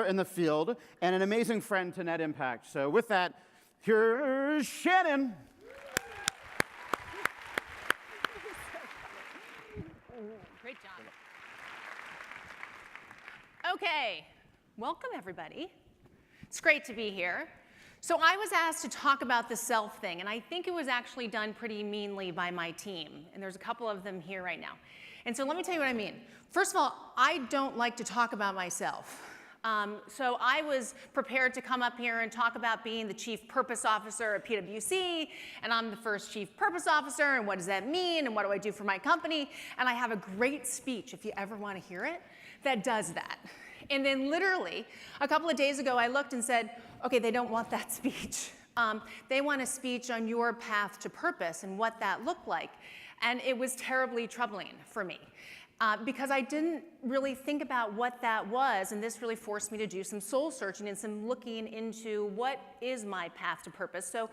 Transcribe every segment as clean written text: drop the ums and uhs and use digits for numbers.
in the field and an amazing friend to Net Impact. So with that, here's Shannon. Great job. Okay, welcome everybody. It's great to be here. So I was asked to talk about the self thing, and I think it was actually done pretty meanly by my team. And there's a couple of them here right now. And so let me tell you what I mean. First of all, I don't like to talk about myself. So I was prepared to come up here and talk about being the Chief Purpose Officer at PwC, and I'm the first Chief Purpose Officer, and what does that mean, and what do I do for my company? And I have a great speech, if you ever want to hear it, that does that. And then literally, a couple of days ago, I looked and said, okay, they don't want that speech. They want a speech on your path to purpose and what that looked like. And it was terribly troubling for me. Because I didn't really think about what that was, and this really forced me to do some soul searching and some looking into what is my path to purpose. So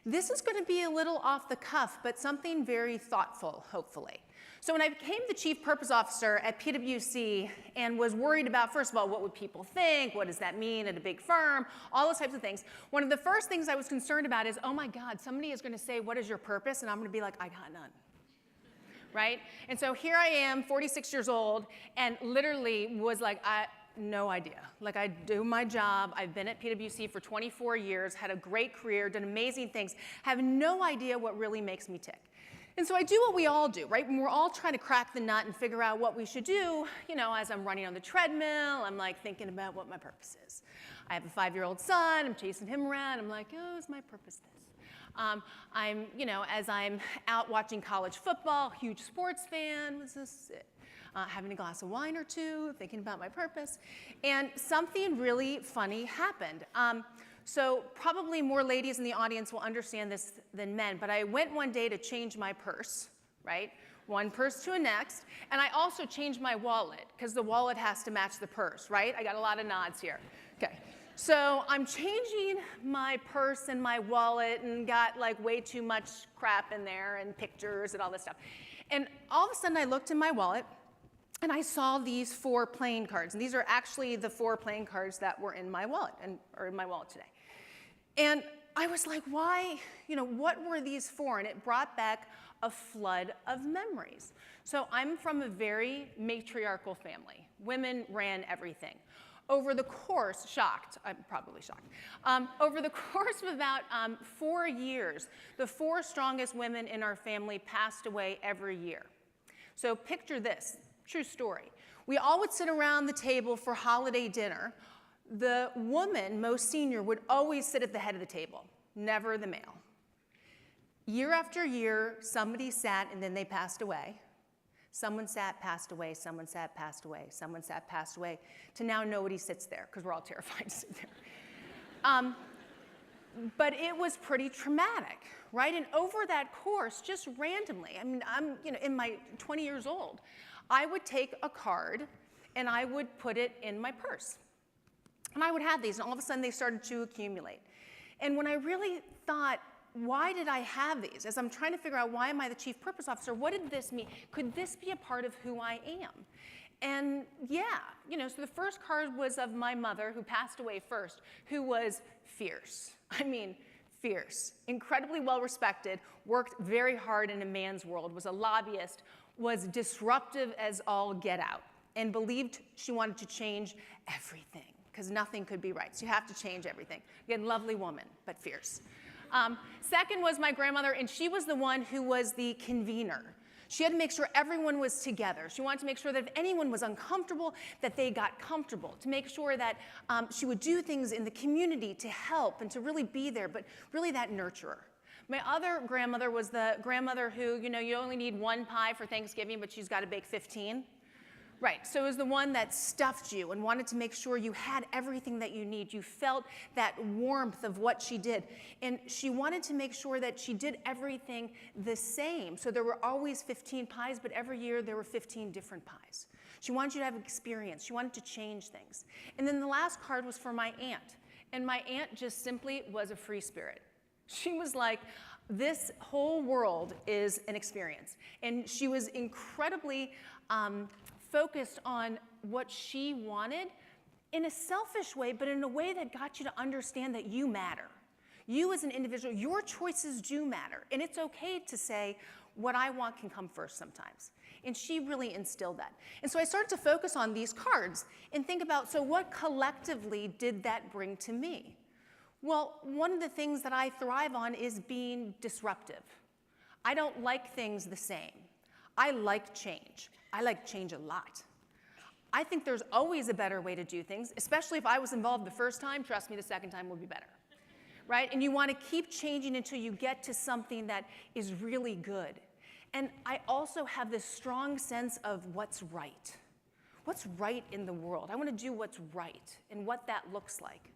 this is going to be a little off the cuff, but something very thoughtful, hopefully. So when I became the Chief Purpose Officer at PwC and was worried about, first of all, what would people think? What does that mean at a big firm? All those types of things. One of the first things I was concerned about is, oh my God, somebody is going to say, what is your purpose? And I'm going to be like, I got none. Right? And so here I am, 46 years old, and literally was like, no idea. Like, I do my job. I've been at PwC for 24 years, had a great career, done amazing things, have no idea what really makes me tick. And so I do what we all do, right? When we're all trying to crack the nut and figure out what we should do, you know, as I'm running on the treadmill, I'm like thinking about what my purpose is. I have a 5-year-old son, I'm chasing him around, I'm like, oh, is my purpose this? As I'm out watching college football, huge sports fan, was this it? Having a glass of wine or two, thinking about my purpose, and something really funny happened. So probably more ladies in the audience will understand this than men, but I went one day to change my purse, right? One purse to a next, and I also changed my wallet, because the wallet has to match the purse, right? I got a lot of nods here. Okay. So I'm changing my purse and my wallet and got like way too much crap in there and pictures and all this stuff. And all of a sudden I looked in my wallet and I saw these 4 playing cards. And these are actually the 4 playing cards that were in my wallet or in my wallet today. And I was like, why, what were these for? And it brought back a flood of memories. So I'm from a very matriarchal family. Women ran everything. Over the course, I'm probably shocked. Over the course of about 4 years, the 4 strongest women in our family passed away every year. So picture this, true story. We all would sit around the table for holiday dinner. The woman, most senior, would always sit at the head of the table, never the male. Year after year, somebody sat and then they passed away. Someone sat, passed away, someone sat, passed away, someone sat, passed away, to now nobody sits there, because we're all terrified to sit there. But it was pretty traumatic, right? And over that course, just randomly, I mean, I'm in my 20 years old, I would take a card and I would put it in my purse. And I would have these, and all of a sudden they started to accumulate. And when I really thought, why did I have these? As I'm trying to figure out, why am I the Chief Purpose Officer? What did this mean? Could this be a part of who I am? And yeah, so the first card was of my mother, who passed away first, who was fierce. I mean, fierce. Incredibly well respected, worked very hard in a man's world, was a lobbyist, was disruptive as all get out, and believed she wanted to change everything, because nothing could be right. So you have to change everything. Again, lovely woman, but fierce. Second was my grandmother, and she was the one who was the convener. She had to make sure everyone was together. She wanted to make sure that if anyone was uncomfortable, that they got comfortable, to make sure that she would do things in the community to help and to really be there, but really that nurturer. My other grandmother was the grandmother who, you only need 1 pie for Thanksgiving, but she's got to bake 15. Right, so it was the one that stuffed you and wanted to make sure you had everything that you need. You felt that warmth of what she did. And she wanted to make sure that she did everything the same. So there were always 15 pies, but every year there were 15 different pies. She wanted you to have experience. She wanted to change things. And then the last card was for my aunt. And my aunt just simply was a free spirit. She was like, this whole world is an experience. And she was incredibly focused on what she wanted in a selfish way, but in a way that got you to understand that you matter. You as an individual, your choices do matter. And it's okay to say, what I want can come first sometimes. And she really instilled that. And so I started to focus on these cards and think about, so what collectively did that bring to me? Well, one of the things that I thrive on is being disruptive. I don't like things the same. I like change. I like change a lot. I think there's always a better way to do things, especially if I was involved the first time. Trust me, the second time will be better, right? And you want to keep changing until you get to something that is really good. And I also have this strong sense of what's right. What's right in the world? I want to do what's right and what that looks like.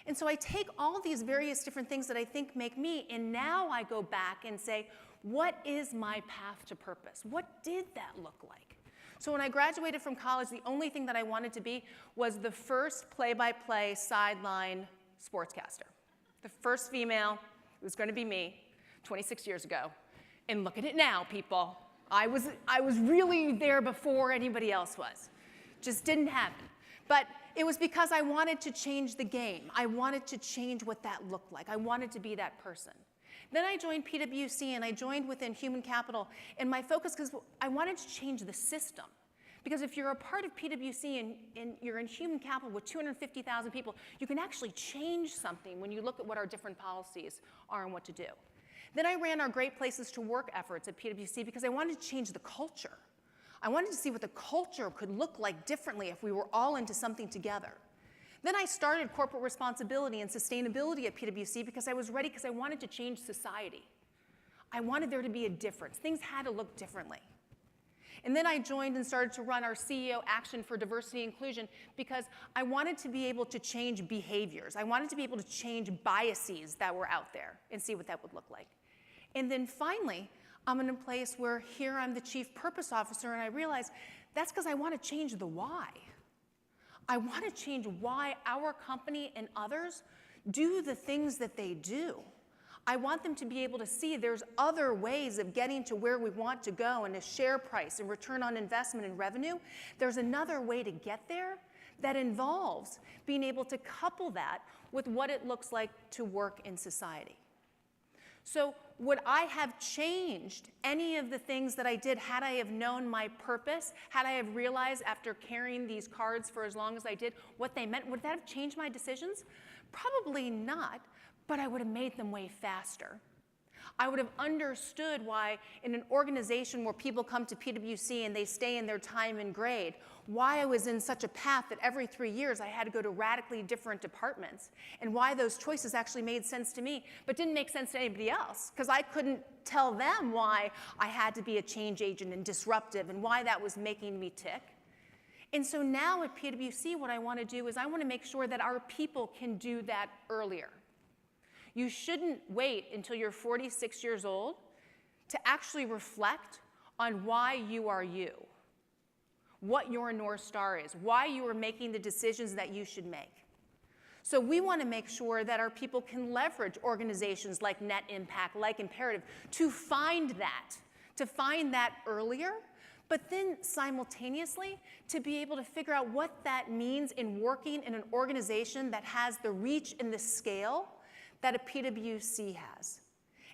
And so I take all these various different things that I think make me, and now I go back and say, what is my path to purpose? What did that look like? So when I graduated from college, the only thing that I wanted to be was the first play-by-play sideline sportscaster. The first female, it was going to be me 26 years ago. And look at it now, people. I was really there before anybody else was. Just didn't happen. But it was because I wanted to change the game. I wanted to change what that looked like. I wanted to be that person. Then I joined PwC, and I joined within human capital. And my focus, because I wanted to change the system. Because if you're a part of PwC and you're in human capital with 250,000 people, you can actually change something when you look at what our different policies are and what to do. Then I ran our Great Places to Work efforts at PwC because I wanted to change the culture. I wanted to see what the culture could look like differently if we were all into something together. Then I started corporate responsibility and sustainability at PwC because I was ready, because I wanted to change society. I wanted there to be a difference. Things had to look differently. And then I joined and started to run our CEO Action for Diversity and Inclusion because I wanted to be able to change behaviors. I wanted to be able to change biases that were out there and see what that would look like. And then finally, I'm in a place where here I'm the Chief Purpose Officer, and I realize that's because I want to change the why. I want to change why our company and others do the things that they do. I want them to be able to see there's other ways of getting to where we want to go, and a share price and return on investment and revenue. There's another way to get there that involves being able to couple that with what it looks like to work in society. So would I have changed any of the things that I did had I have known my purpose, had I have realized after carrying these cards for as long as I did what they meant? Would that have changed my decisions? Probably not, but I would have made them way faster. I would have understood why in an organization where people come to PwC and they stay in their time and grade, why I was in such a path that every 3 years I had to go to radically different departments, and why those choices actually made sense to me, but didn't make sense to anybody else, because I couldn't tell them why I had to be a change agent and disruptive and why that was making me tick. And so now at PwC, what I want to do is I want to make sure that our people can do that earlier. You shouldn't wait until you're 46 years old to actually reflect on why you are you, what your North Star is, why you are making the decisions that you should make. So we want to make sure that our people can leverage organizations like Net Impact, like Imperative, to find that earlier, but then simultaneously to be able to figure out what that means in working in an organization that has the reach and the scale that a PwC has.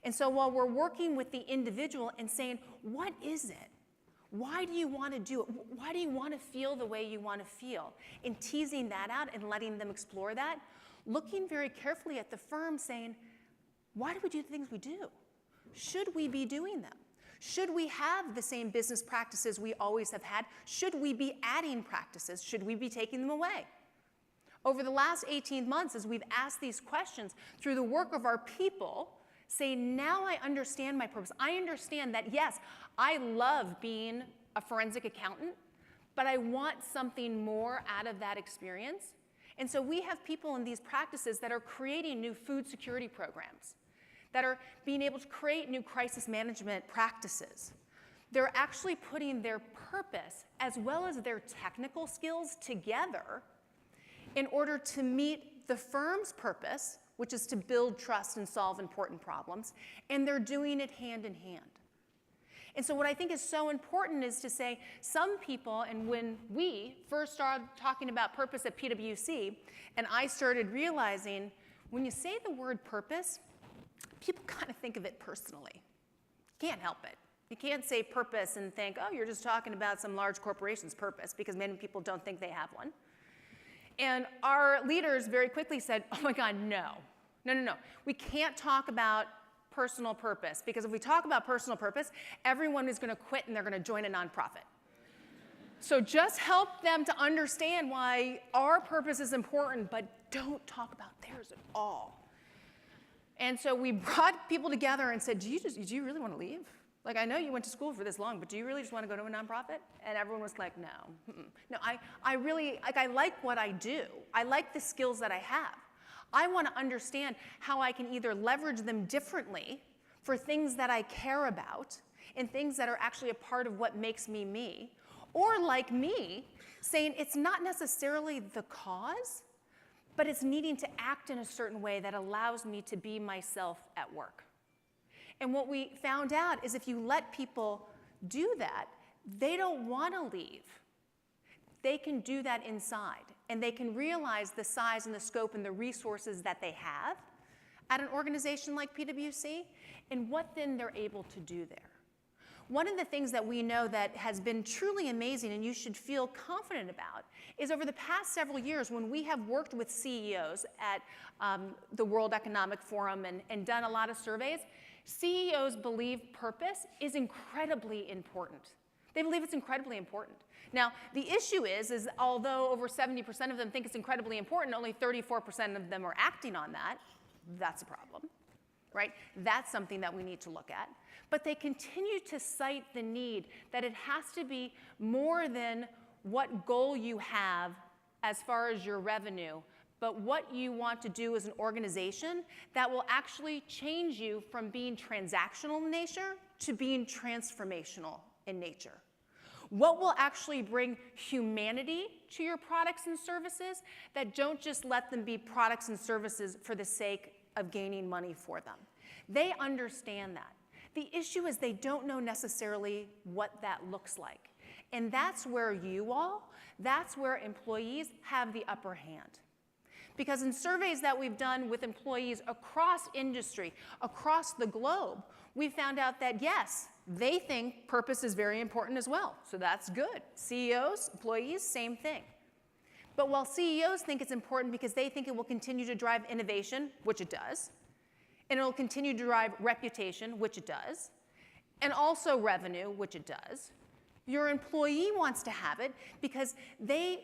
And so while we're working with the individual and saying, what is it? Why do you want to do it? Why do you want to feel the way you want to feel? And teasing that out and letting them explore that, looking very carefully at the firm saying, why do we do the things we do? Should we be doing them? Should we have the same business practices we always have had? Should we be adding practices? Should we be taking them away? Over the last 18 months, as we've asked these questions through the work of our people, say, now I understand my purpose. I understand that, yes, I love being a forensic accountant, but I want something more out of that experience. And so we have people in these practices that are creating new food security programs, that are being able to create new crisis management practices. They're actually putting their purpose as well as their technical skills together in order to meet the firm's purpose, which is to build trust and solve important problems, and they're doing it hand in hand. And so what I think is so important is to say some people, and when we first started talking about purpose at PwC, and I started realizing when you say the word purpose, people kind of think of it personally. Can't help it. You can't say purpose and think, oh, you're just talking about some large corporation's purpose, because many people don't think they have one. And our leaders very quickly said, oh my God, no. We can't talk about personal purpose, because if we talk about personal purpose, everyone is going to quit and they're going to join a nonprofit. So just help them to understand why our purpose is important, but don't talk about theirs at all. And so we brought people together and said, do you really want to leave? Like, I know you went to school for this long, but do you really just want to go to a nonprofit? And everyone was like, no. No, I really, like, I like what I do. I like the skills that I have. I want to understand how I can either leverage them differently for things that I care about and things that are actually a part of what makes me me, or like me, saying it's not necessarily the cause, but it's needing to act in a certain way that allows me to be myself at work. And what we found out is if you let people do that, they don't want to leave. They can do that inside, and they can realize the size and the scope and the resources that they have at an organization like PwC, and what then they're able to do there. One of the things that we know that has been truly amazing, and you should feel confident about, is over the past several years when we have worked with CEOs at the World Economic Forum and done a lot of surveys, CEOs believe purpose is incredibly important. They believe it's incredibly important. Now, the issue is although over 70% of them think it's incredibly important, only 34% of them are acting on that. That's a problem, right? That's something that we need to look at. But they continue to cite the need that it has to be more than what goal you have as far as your revenue, but what you want to do as an organization that will actually change you from being transactional in nature to being transformational in nature. What will actually bring humanity to your products and services that don't just let them be products and services for the sake of gaining money for them. They understand that. The issue is they don't know necessarily what that looks like. And that's where that's where employees have the upper hand. Because in surveys that we've done with employees across industry, across the globe, we found out that yes, they think purpose is very important as well. So that's good. CEOs, employees, same thing. But while CEOs think it's important because they think it will continue to drive innovation, which it does, and it will continue to drive reputation, which it does, and also revenue, which it does, your employee wants to have it because they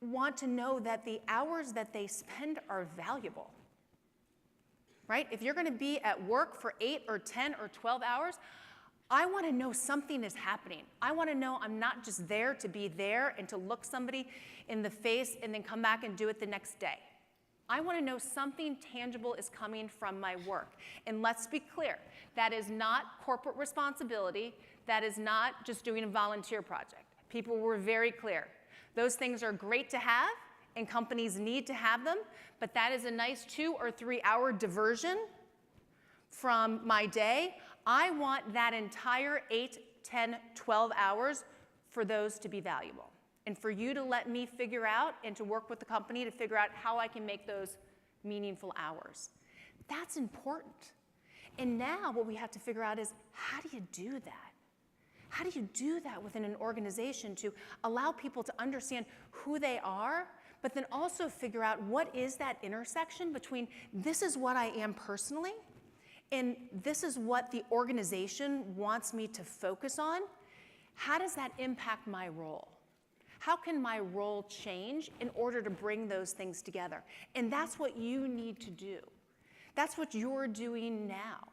want to know that the hours that they spend are valuable, right? If you're going to be at work for 8 or 10 or 12 hours, I want to know something is happening. I want to know I'm not just there to be there and to look somebody in the face and then come back and do it the next day. I want to know something tangible is coming from my work. And let's be clear, that is not corporate responsibility. That is not just doing a volunteer project. People were very clear. Those things are great to have, and companies need to have them, but that is a nice 2 or 3 hour diversion from my day. I want that entire 8, 10, 12 hours for those to be valuable. And for you to let me figure out and to work with the company to figure out how I can make those meaningful hours. That's important. And now what we have to figure out is, how do you do that? How do you do that within an organization to allow people to understand who they are, but then also figure out what is that intersection between this is what I am personally and this is what the organization wants me to focus on? How does that impact my role? How can my role change in order to bring those things together? And that's what you need to do. That's what you're doing now.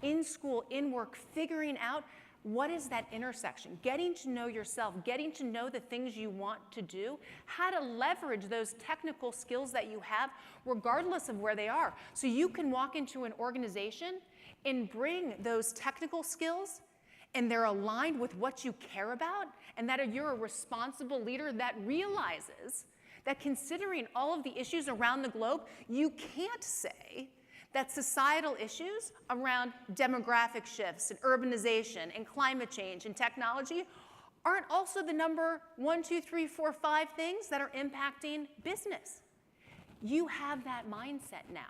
In school, in work, figuring out what is that intersection, getting to know yourself, getting to know the things you want to do, how to leverage those technical skills that you have regardless of where they are. So you can walk into an organization and bring those technical skills and they're aligned with what you care about, and that you're a responsible leader that realizes that considering all of the issues around the globe, you can't say that societal issues around demographic shifts and urbanization and climate change and technology aren't also the number 1, 2, 3, 4, 5 things that are impacting business. You have that mindset now.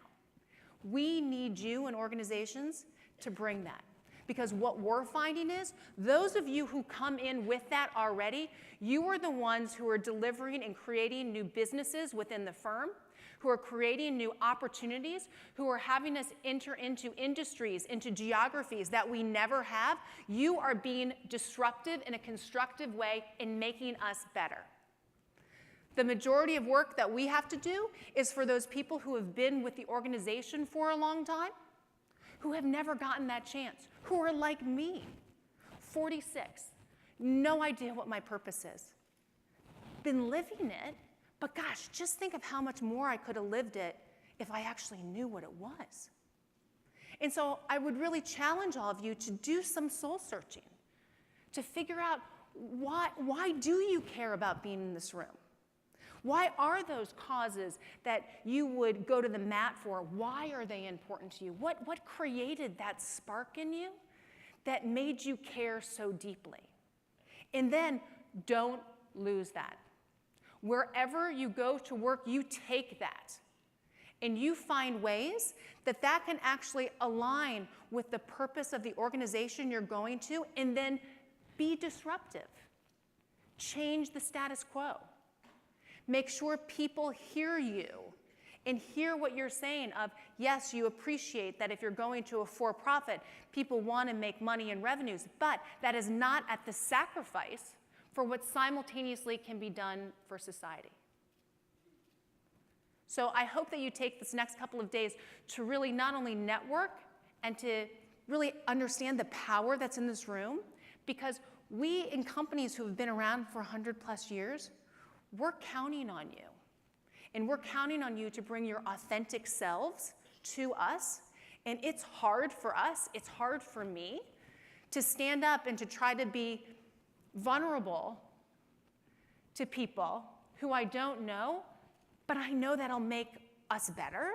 We need you and organizations to bring that. Because what we're finding is, those of you who come in with that already, you are the ones who are delivering and creating new businesses within the firm, who are creating new opportunities, who are having us enter into industries, into geographies that we never have. You are being disruptive in a constructive way in making us better. The majority of work that we have to do is for those people who have been with the organization for a long time, who have never gotten that chance, who are like me, 46, no idea what my purpose is. Been living it, but gosh, just think of how much more I could have lived it if I actually knew what it was. And so I would really challenge all of you to do some soul searching, to figure out why do you care about being in this room? Why are those causes that you would go to the mat for, why are they important to you? What created that spark in you that made you care so deeply? And then don't lose that. Wherever you go to work, you take that and you find ways that that can actually align with the purpose of the organization you're going to, and then be disruptive. Change the status quo. Make sure people hear you and hear what you're saying of, yes, you appreciate that if you're going to a for-profit, people want to make money and revenues, but that is not at the sacrifice for what simultaneously can be done for society. So I hope that you take this next couple of days to really not only network and to really understand the power that's in this room, because we in companies who have been around for 100+ years, we're counting on you. And we're counting on you to bring your authentic selves to us. And it's hard for us, it's hard for me to stand up and to try to be vulnerable to people who I don't know, but I know that'll make us better.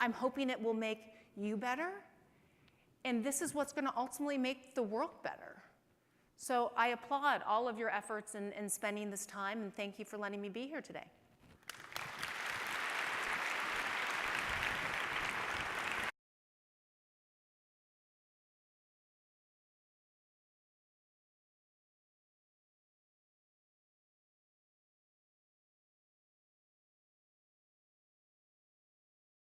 I'm hoping it will make you better. And this is what's going to ultimately make the world better. So I applaud all of your efforts in spending this time, and thank you for letting me be here today.